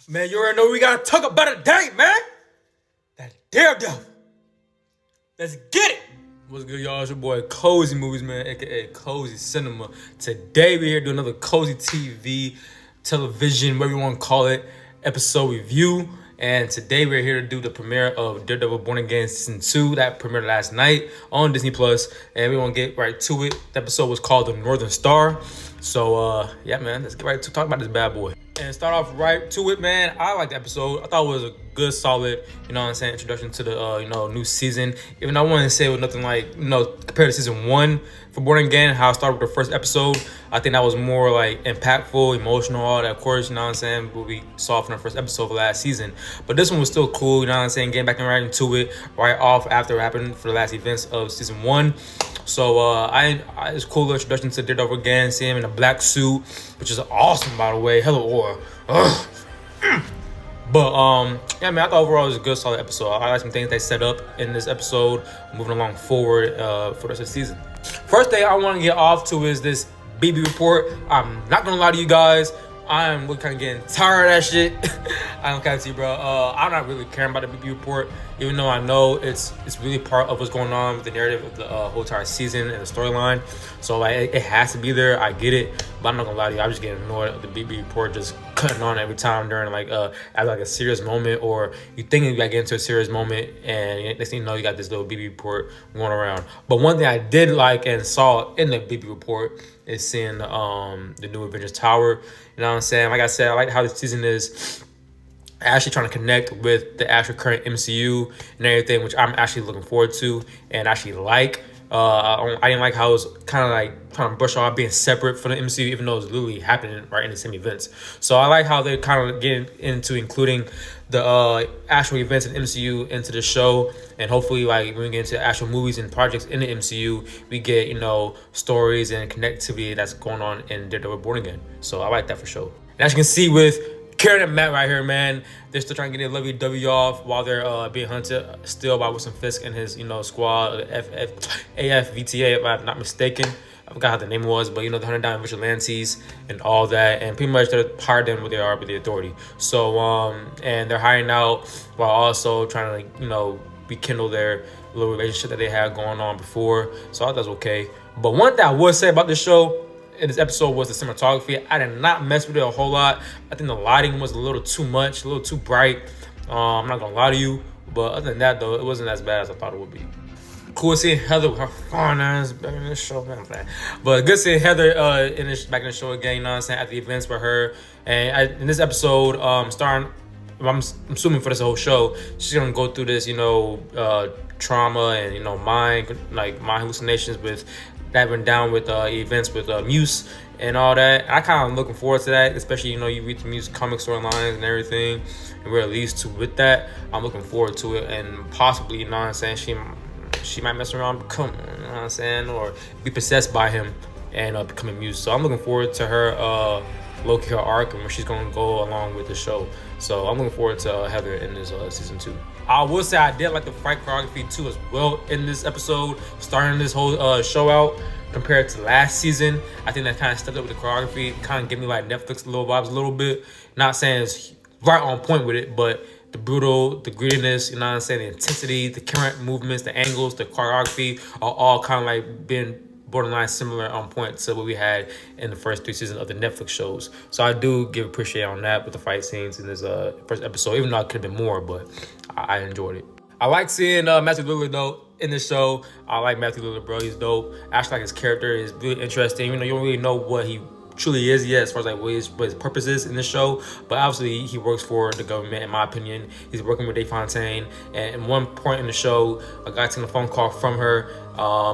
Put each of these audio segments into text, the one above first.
Man, you already know we gotta talk about it today, man. That Daredevil. Let's get it. What's good, y'all? It's your boy Cozy Movies, man, aka Cozy Cinema. Today we're here to do another Cozy TV, television, whatever you want to call it, episode review. And today we're here to do the premiere of Daredevil Born Again Season 2. That premiered last night on Disney Plus, and we want to get right to it. The episode was called The Northern Star. So, yeah, man, let's get right to talk about this bad boy. And start off right to it, man. I liked the episode. I thought it was a good, solid, introduction to the, new season. Even though I wouldn't say it was nothing like, compared to season 1 for Born Again, how I started with the first episode, I think that was more like impactful, emotional, all that, of course, what we saw from the first episode of last season. But this one was still cool, getting back and right into it right off after it happened for the last events of season 1. So it's a cool introduction to Daredevil again, seeing him in a black suit, which is awesome, by the way. Hello, aura. But yeah, man, I thought overall it was a good, solid episode. I like some things they set up in this episode, moving along forward for the rest of the season. First thing I want to get off to is this BB report. I'm not gonna lie to you guys. I'm kind of getting tired of that shit. I don't care to you, bro. I'm not really caring about the BB report, even though I know it's really part of what's going on with the narrative of the whole entire season and the storyline. So like it has to be there. I get it, but I'm not gonna lie to you. I'm just getting annoyed at the BB report just cutting on every time during at like a serious moment, or you think you got to get into a serious moment, and next thing you know, you got this little BB report going around. But one thing I did like and saw in the BB report is seeing the new Avengers Tower. You know what I'm saying? Like I said, I like how this season is actually trying to connect with the actual current MCU and everything, which I'm actually looking forward to and actually like. I didn't like how it was kind of like trying to brush off being separate from the MCU, even though it's literally happening right in the same events. So I like how they're kind of getting into including the actual events in the MCU into the show, and hopefully like when we get into actual movies and projects in the MCU, we get stories and connectivity that's going on in Daredevil Born Again. So I like that for sure. And as you can see with Karen and Matt right here, man, they're still trying to get their lovey dovey off while they're being hunted still by Wilson Fisk and his squad, AFVTA, if I'm not mistaken. I forgot how the name was, but the 100 Diamond Vigilantes and all that, and pretty much they're hired them where they are with the authority. So and they're hiding out while also trying to rekindle their little relationship that they had going on before. So I thought that was okay. But one thing I would say about this show in this episode was the cinematography. I did not mess with it a whole lot. I think the lighting was a little too much, a little too bright. I'm not gonna lie to you, but other than that though, it wasn't as bad as I thought it would be. Cool seeing Heather with her fine ass back in the show, man. But good seeing Heather back in the show again. At the events with her, and in this episode, starring, I'm assuming for this whole show, she's gonna go through this, trauma and mind hallucinations with that went down with events with Muse and all that. I kind of looking forward to that, especially you read the Muse comic storylines and everything, and we're at least to with that. I'm looking forward to it, and possibly she might mess around, become or be possessed by him and become Muse. So I'm looking forward to her low-key her arc and where she's gonna go along with the show. So I'm looking forward to Heather in this season 2. I will say I did like the fight choreography too as well in this episode, starting this whole show out compared to last season. I think that kind of stepped up with the choreography, kind of gave me like Netflix little vibes a little bit. Not saying it's right on point with it, but the brutal, the grittiness, the intensity, the current movements, the angles, the choreography are all kind of like being borderline similar on point to what we had in the first 3 seasons of the Netflix shows. So I do give appreciate on that with the fight scenes in this first episode, even though it could have been more, but I enjoyed it. I like seeing Matthew Lillard though in the show. I like Matthew Lillard, bro. He's dope. I actually like his character. Is really interesting. You don't really know what he truly is yet as far as like what his purpose is in the show, but obviously he works for the government in my opinion. He's working with Dave Fontaine, and at one point in the show a guy taking a phone call from her,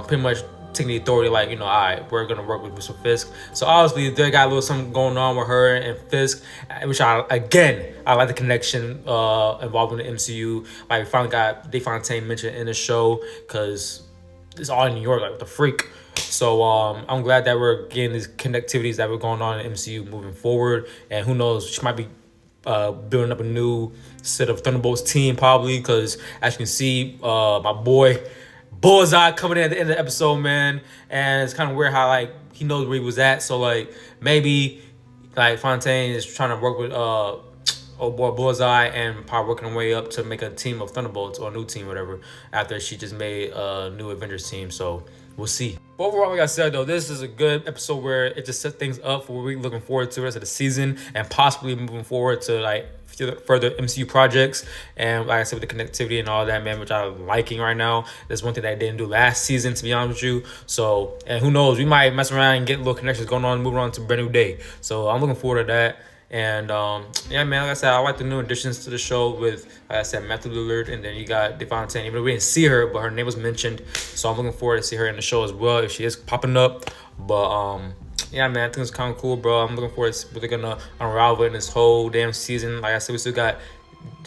pretty much taking the authority, like, all right, we're gonna work with Mr. Fisk. So obviously they got a little something going on with her and Fisk, which I like the connection involved in the MCU. Like, we finally got Dave Fontaine mentioned in the show because it's all in New York, like what the freak. So I'm glad that we're getting these connectivities that were going on in the MCU moving forward, and who knows, she might be building up a new set of Thunderbolts team probably, because as you can see, my boy Bullseye coming in at the end of the episode, man, and it's kind of weird how like he knows where he was at. So like maybe like Fontaine is trying to work with old boy Bullseye and probably working her way up to make a team of Thunderbolts or a new team, whatever, after she just made a new Avengers team. So we'll see. But overall, like I said, though, this is a good episode where it just sets things up for what we're looking forward to the rest of the season and possibly moving forward to like further MCU projects. And like I said, with the connectivity and all that, man, which I'm liking right now. That's one thing that I didn't do last season, to be honest with you. So, and who knows, we might mess around and get little connections going on, moving on to a brand new day. So I'm looking forward to that. And yeah, man, like I said, I like the new additions to the show with, like I said, Matthew Lillard, and then you got Devontae. Even though we didn't see her, but her name was mentioned, so I'm looking forward to see her in the show as well if she is popping up. But yeah, man, I think it's kind of cool, bro. I'm looking forward to what they're gonna unravel in this whole damn season. Like I said, we still got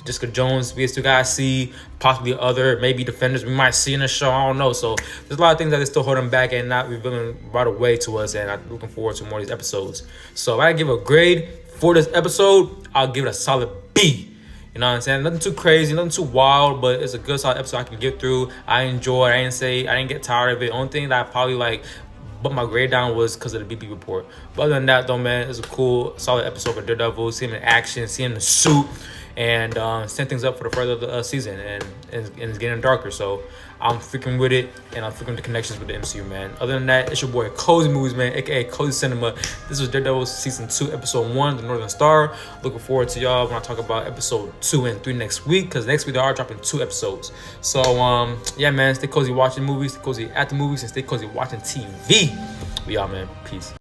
Jessica Jones. We still gotta see possibly other maybe defenders we might see in the show. I don't know. So there's a lot of things that they still holding back and not revealing right away to us. And I'm looking forward to more of these episodes. So if I give a grade for this episode, I'll give it a solid B. You know what I'm saying? Nothing too crazy, nothing too wild, but it's a good solid episode I can get through. I enjoyed. I didn't get tired of it. Only thing that I probably like but my grade down was because of the BP report. But other than that, though, man, it's a cool, solid episode of Daredevil. See him in action, see him in the suit, and set things up for the further of the season. And it's getting darker, so I'm freaking with it, and I'm freaking with the connections with the MCU, man. Other than that, it's your boy Cozy Movies, man, aka Cozy Cinema. This was Daredevil Season 2, Episode 1, The Northern Star. Looking forward to y'all when I talk about Episode 2 and 3 next week, because next week they are dropping 2 episodes. So, yeah, man, stay cozy watching movies, stay cozy at the movies, and stay cozy watching TV. We out, man. Peace.